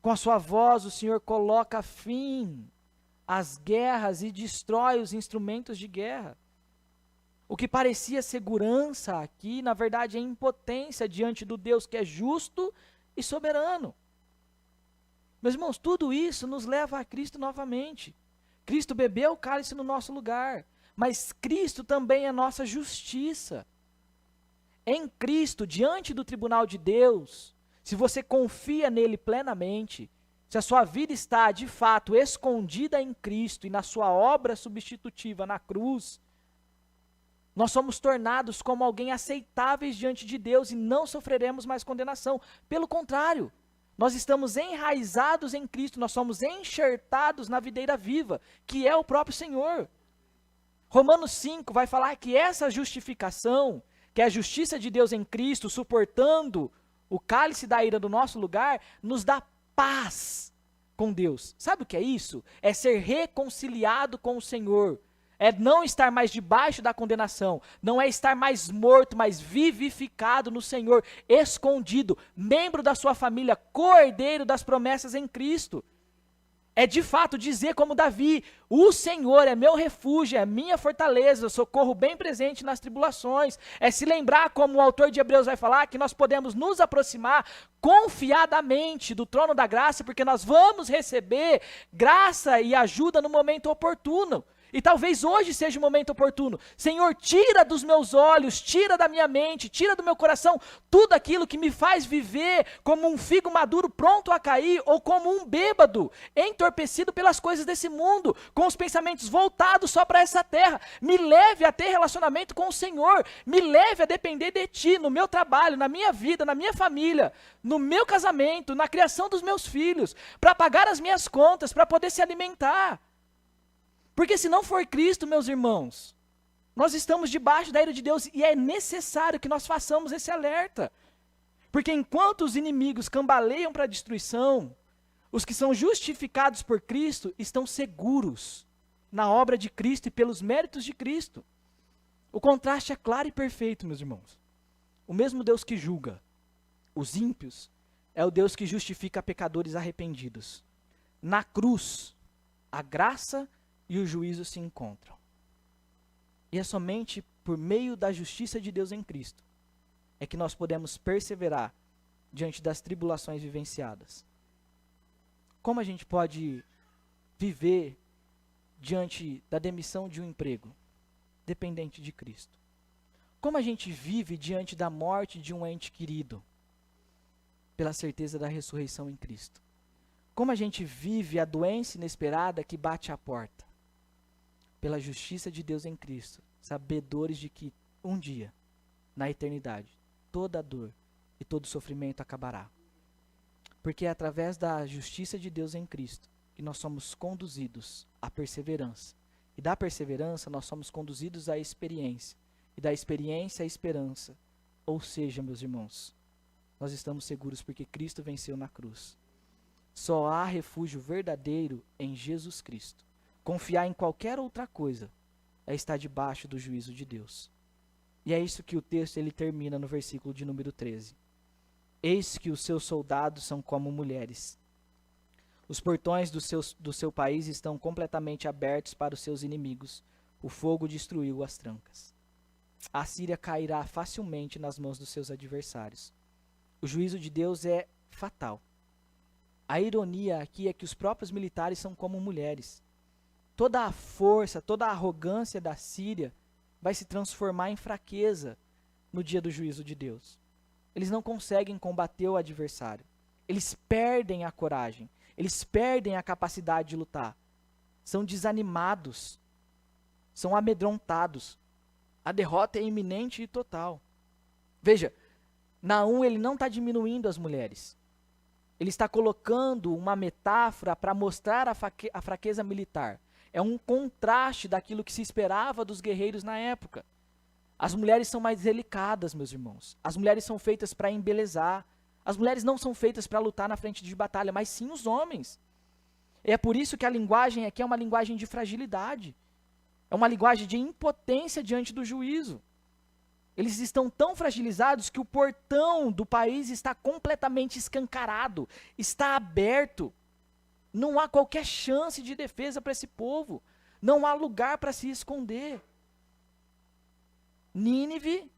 Com a sua voz, o Senhor coloca fim às guerras e destrói os instrumentos de guerra. O que parecia segurança aqui, na verdade, é impotência diante do Deus que é justo e soberano. Meus irmãos, tudo isso nos leva a Cristo novamente. Cristo bebeu o cálice no nosso lugar, mas Cristo também é nossa justiça. Em Cristo, diante do tribunal de Deus, se você confia nele plenamente, se a sua vida está de fato escondida em Cristo e na sua obra substitutiva na cruz, nós somos tornados como alguém aceitáveis diante de Deus e não sofreremos mais condenação. Pelo contrário, nós estamos enraizados em Cristo, nós somos enxertados na videira viva, que é o próprio Senhor. Romanos 5 vai falar que essa justificação, que é a justiça de Deus em Cristo, suportando o cálice da ira do nosso lugar, nos dá paz com Deus. Sabe o que é isso? É ser reconciliado com o Senhor. É não estar mais debaixo da condenação. Não é estar mais morto, mas vivificado no Senhor, escondido, membro da sua família, co-herdeiro das promessas em Cristo. É de fato dizer como Davi, o Senhor é meu refúgio, é minha fortaleza, socorro bem presente nas tribulações. É se lembrar, como o autor de Hebreus vai falar, que nós podemos nos aproximar confiadamente do trono da graça, porque nós vamos receber graça e ajuda no momento oportuno. E talvez hoje seja o momento oportuno. Senhor, tira dos meus olhos, tira da minha mente, tira do meu coração tudo aquilo que me faz viver como um figo maduro pronto a cair ou como um bêbado, entorpecido pelas coisas desse mundo, com os pensamentos voltados só para essa terra. Me leve a ter relacionamento com o Senhor, me leve a depender de Ti, no meu trabalho, na minha vida, na minha família, no meu casamento, na criação dos meus filhos, para pagar as minhas contas, para poder se alimentar. Porque se não for Cristo, meus irmãos, nós estamos debaixo da ira de Deus e é necessário que nós façamos esse alerta. Porque enquanto os inimigos cambaleiam para a destruição, os que são justificados por Cristo estão seguros na obra de Cristo e pelos méritos de Cristo. O contraste é claro e perfeito, meus irmãos. O mesmo Deus que julga os ímpios é o Deus que justifica pecadores arrependidos. Na cruz, a graça e o juízo se encontram. E é somente por meio da justiça de Deus em Cristo é que nós podemos perseverar diante das tribulações vivenciadas. Como a gente pode viver diante da demissão de um emprego dependente de Cristo? Como a gente vive diante da morte de um ente querido pela certeza da ressurreição em Cristo? Como a gente vive a doença inesperada que bate à porta? Pela justiça de Deus em Cristo, sabedores de que um dia, na eternidade, toda dor e todo sofrimento acabará. Porque é através da justiça de Deus em Cristo que nós somos conduzidos à perseverança. E da perseverança nós somos conduzidos à experiência. E da experiência à esperança. Ou seja, meus irmãos, nós estamos seguros porque Cristo venceu na cruz. Só há refúgio verdadeiro em Jesus Cristo. Confiar em qualquer outra coisa é estar debaixo do juízo de Deus. E é isso que o texto ele termina no versículo de número 13. Eis que os seus soldados são como mulheres. Os portões do seu país estão completamente abertos para os seus inimigos. O fogo destruiu as trancas. A Síria cairá facilmente nas mãos dos seus adversários. O juízo de Deus é fatal. A ironia aqui é que os próprios militares são como mulheres. Toda a força, toda a arrogância da Síria vai se transformar em fraqueza no dia do juízo de Deus. Eles não conseguem combater o adversário. Eles perdem a coragem. Eles perdem a capacidade de lutar. São desanimados. São amedrontados. A derrota é iminente e total. Veja, Naum ele não está diminuindo as mulheres. Ele está colocando uma metáfora para mostrar a fraqueza militar. É um contraste daquilo que se esperava dos guerreiros na época. As mulheres são mais delicadas, meus irmãos. As mulheres são feitas para embelezar. As mulheres não são feitas para lutar na frente de batalha, mas sim os homens. É por isso que a linguagem aqui é uma linguagem de fragilidade. É uma linguagem de impotência diante do juízo. Eles estão tão fragilizados que o portão do país está completamente escancarado, está aberto. Não há qualquer chance de defesa para esse povo. Não há lugar para se esconder. Nínive,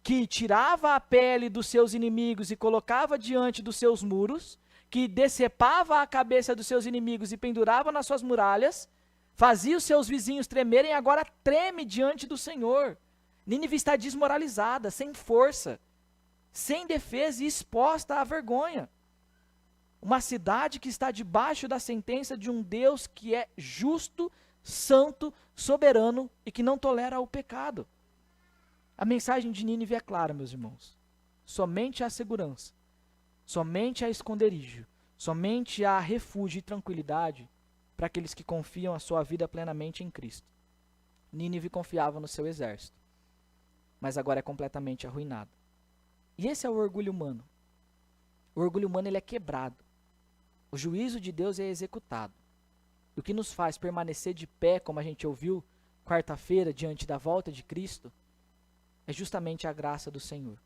que tirava a pele dos seus inimigos e colocava diante dos seus muros, que decepava a cabeça dos seus inimigos e pendurava nas suas muralhas, fazia os seus vizinhos tremerem, agora treme diante do Senhor. Nínive está desmoralizada, sem força, sem defesa e exposta à vergonha. Uma cidade que está debaixo da sentença de um Deus que é justo, santo, soberano e que não tolera o pecado. A mensagem de Nínive é clara, meus irmãos. Somente há segurança, somente há esconderijo, somente há refúgio e tranquilidade para aqueles que confiam a sua vida plenamente em Cristo. Nínive confiava no seu exército, mas agora é completamente arruinado. E esse é o orgulho humano. O orgulho humano ele é quebrado. O juízo de Deus é executado. E o que nos faz permanecer de pé, como a gente ouviu quarta-feira, diante da volta de Cristo, é justamente a graça do Senhor.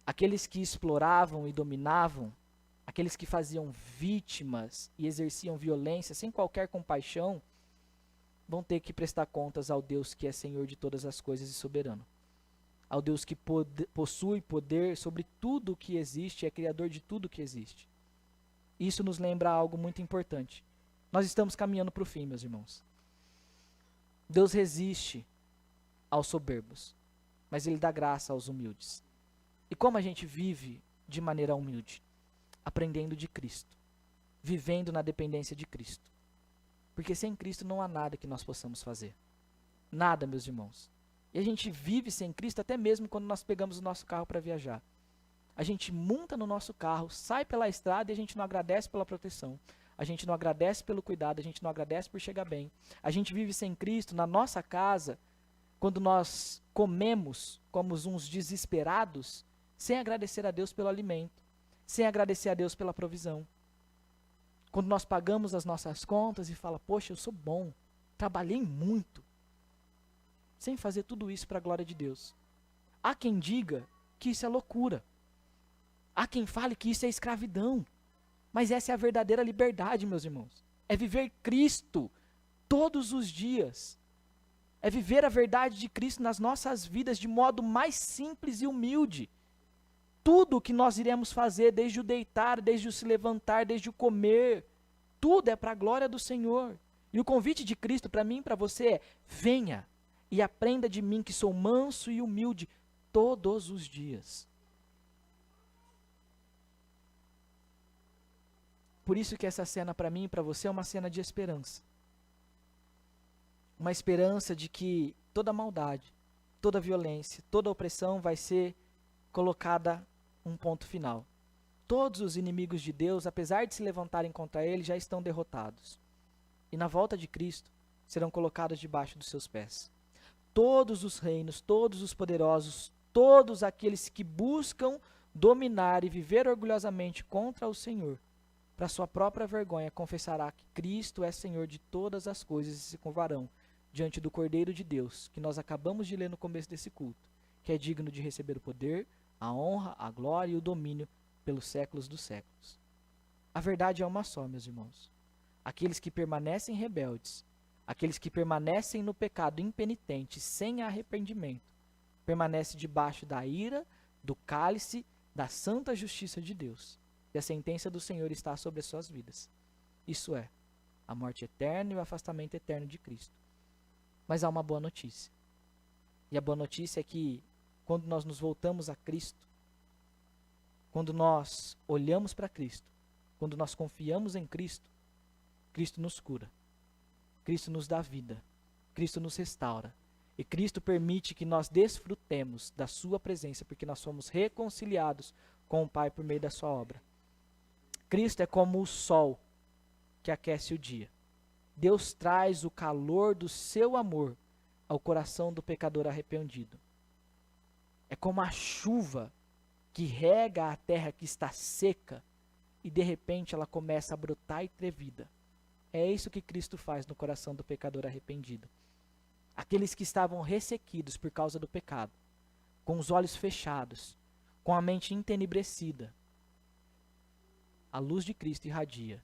Aqueles que exploravam e dominavam, aqueles que faziam vítimas e exerciam violência sem qualquer compaixão, vão ter que prestar contas ao Deus que é Senhor de todas as coisas e soberano. Ao Deus que possui poder sobre tudo o que existe, é criador de tudo o que existe. Isso nos lembra algo muito importante. Nós estamos caminhando para o fim, meus irmãos. Deus resiste aos soberbos, mas Ele dá graça aos humildes. E como a gente vive de maneira humilde? Aprendendo de Cristo, vivendo na dependência de Cristo. Porque sem Cristo não há nada que nós possamos fazer. Nada, meus irmãos. E a gente vive sem Cristo até mesmo quando nós pegamos o nosso carro para viajar. A gente monta no nosso carro, sai pela estrada e a gente não agradece pela proteção. A gente não agradece pelo cuidado, a gente não agradece por chegar bem. A gente vive sem Cristo na nossa casa, quando nós comemos como uns desesperados, sem agradecer a Deus pelo alimento, sem agradecer a Deus pela provisão. Quando nós pagamos as nossas contas e fala, poxa, eu sou bom, trabalhei muito, sem fazer tudo isso para a glória de Deus. Há quem diga que isso é loucura. Há quem fale que isso é escravidão. Mas essa é a verdadeira liberdade, meus irmãos. É viver Cristo todos os dias. É viver a verdade de Cristo nas nossas vidas de modo mais simples e humilde. Tudo o que nós iremos fazer, desde o deitar, desde o se levantar, desde o comer, tudo é para a glória do Senhor. E o convite de Cristo para mim e para você é, venha e aprenda de mim que sou manso e humilde todos os dias. Por isso que essa cena para mim e para você é uma cena de esperança. Uma esperança de que toda maldade, toda violência, toda opressão vai ser colocada um ponto final. Todos os inimigos de Deus, apesar de se levantarem contra ele, já estão derrotados. E na volta de Cristo, serão colocados debaixo dos seus pés. Todos os reinos, todos os poderosos, todos aqueles que buscam dominar e viver orgulhosamente contra o Senhor, para sua própria vergonha, confessará que Cristo é Senhor de todas as coisas e se curvarão diante do Cordeiro de Deus, que nós acabamos de ler no começo desse culto, que é digno de receber o poder, a honra, a glória e o domínio pelos séculos dos séculos. A verdade é uma só, meus irmãos. Aqueles que permanecem rebeldes, aqueles que permanecem no pecado impenitente, sem arrependimento, permanecem debaixo da ira, do cálice, da santa justiça de Deus. E a sentença do Senhor está sobre as suas vidas. Isso é, a morte eterna e o afastamento eterno de Cristo. Mas há uma boa notícia. E a boa notícia é que, quando nós nos voltamos a Cristo, quando nós olhamos para Cristo, quando nós confiamos em Cristo, Cristo nos cura. Cristo nos dá vida. Cristo nos restaura. E Cristo permite que nós desfrutemos da sua presença, porque nós somos reconciliados com o Pai por meio da sua obra. Cristo é como o sol que aquece o dia. Deus traz o calor do seu amor ao coração do pecador arrependido. É como a chuva que rega a terra que está seca e de repente ela começa a brotar e ter vida. É isso que Cristo faz no coração do pecador arrependido. Aqueles que estavam ressequidos por causa do pecado, com os olhos fechados, com a mente entenebrecida, a luz de Cristo irradia.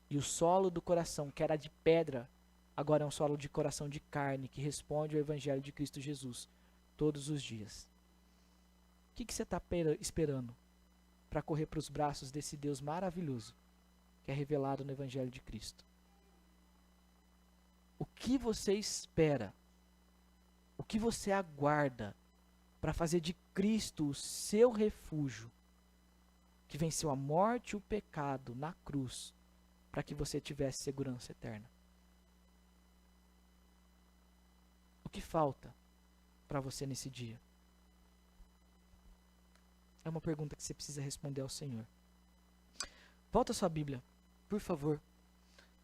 E o solo do coração, que era de pedra, agora é um solo de coração de carne, que responde ao Evangelho de Cristo Jesus todos os dias. O que você está esperando para correr para os braços desse Deus maravilhoso que é revelado no Evangelho de Cristo? O que você espera? O que você aguarda para fazer de Cristo o seu refúgio, que venceu a morte e o pecado na cruz, para que você tivesse segurança eterna? O que falta para você nesse dia? É uma pergunta que você precisa responder ao Senhor. Volta a sua Bíblia, por favor,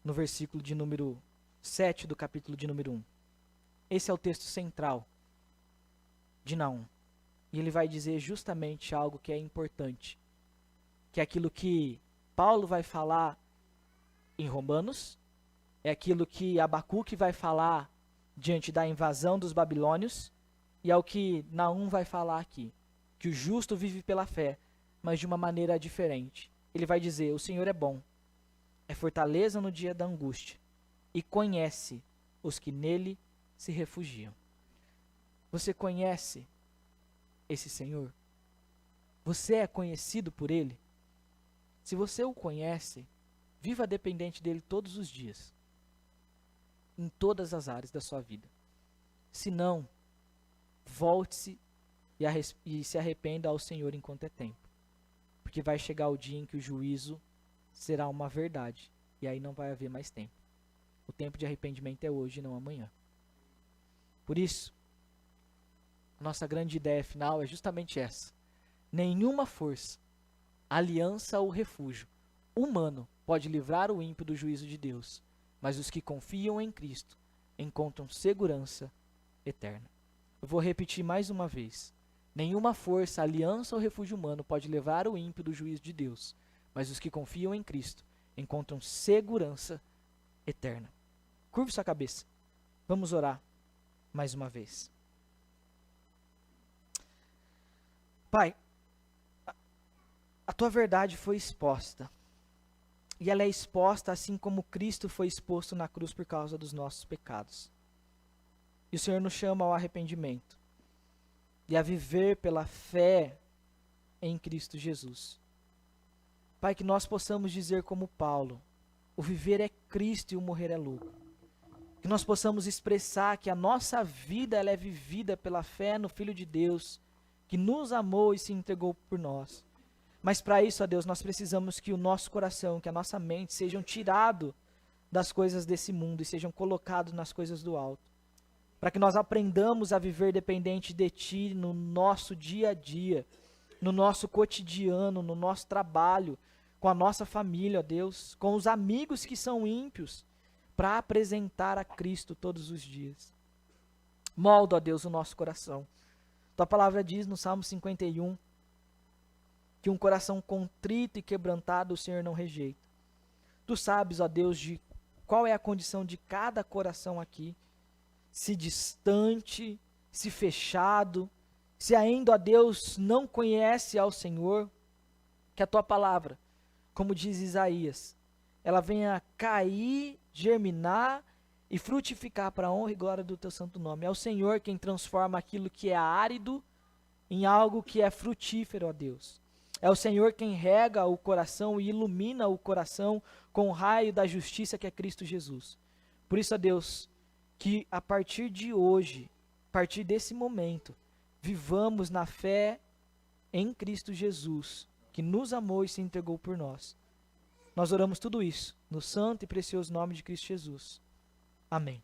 no versículo de número 7 do capítulo de número 1. Esse é o texto central de Naum. E ele vai dizer justamente algo que é importante, que é aquilo que Paulo vai falar em Romanos, é aquilo que Abacuque vai falar diante da invasão dos babilônios, e é o que Naum vai falar aqui, que o justo vive pela fé, mas de uma maneira diferente. Ele vai dizer: o Senhor é bom, é fortaleza no dia da angústia, e conhece os que nele se refugiam. Você conhece esse Senhor? Você é conhecido por Ele? Se você o conhece, viva dependente dele todos os dias, em todas as áreas da sua vida. Se não, volte-se e se arrependa ao Senhor enquanto é tempo, porque vai chegar o dia em que o juízo será uma verdade, e aí não vai haver mais tempo. O tempo de arrependimento é hoje, não amanhã. Por isso, a nossa grande ideia final é justamente essa: nenhuma força, aliança ou refúgio humano pode livrar o ímpio do juízo de Deus, mas os que confiam em Cristo encontram segurança eterna. Eu vou repetir mais uma vez: nenhuma força, aliança ou refúgio humano pode livrar o ímpio do juízo de Deus, mas os que confiam em Cristo encontram segurança eterna. Curve sua cabeça. Vamos orar mais uma vez. Pai, a tua verdade foi exposta. E ela é exposta assim como Cristo foi exposto na cruz por causa dos nossos pecados. E o Senhor nos chama ao arrependimento e a viver pela fé em Cristo Jesus. Pai, que nós possamos dizer como Paulo: o viver é Cristo e o morrer é lucro. Que nós possamos expressar que a nossa vida ela é vivida pela fé no Filho de Deus, que nos amou e se entregou por nós. Mas para isso, ó Deus, nós precisamos que o nosso coração, que a nossa mente sejam tirados das coisas desse mundo e sejam colocados nas coisas do alto. Para que nós aprendamos a viver dependente de Ti no nosso dia a dia, no nosso cotidiano, no nosso trabalho, com a nossa família, ó Deus, com os amigos que são ímpios, para apresentar a Cristo todos os dias. Molda, ó Deus, o nosso coração. Tua palavra diz no Salmo 51, que um coração contrito e quebrantado o Senhor não rejeita. Tu sabes, ó Deus, de qual é a condição de cada coração aqui, se distante, se fechado, se ainda, ó Deus, não conhece ao Senhor, que a tua palavra, como diz Isaías, ela venha cair, germinar e frutificar para a honra e glória do teu santo nome. É o Senhor quem transforma aquilo que é árido em algo que é frutífero, ó Deus. É o Senhor quem rega o coração e ilumina o coração com o raio da justiça que é Cristo Jesus. Por isso, ó Deus, que a partir de hoje, a partir desse momento, vivamos na fé em Cristo Jesus, que nos amou e se entregou por nós. Nós oramos tudo isso no santo e precioso nome de Cristo Jesus. Amém.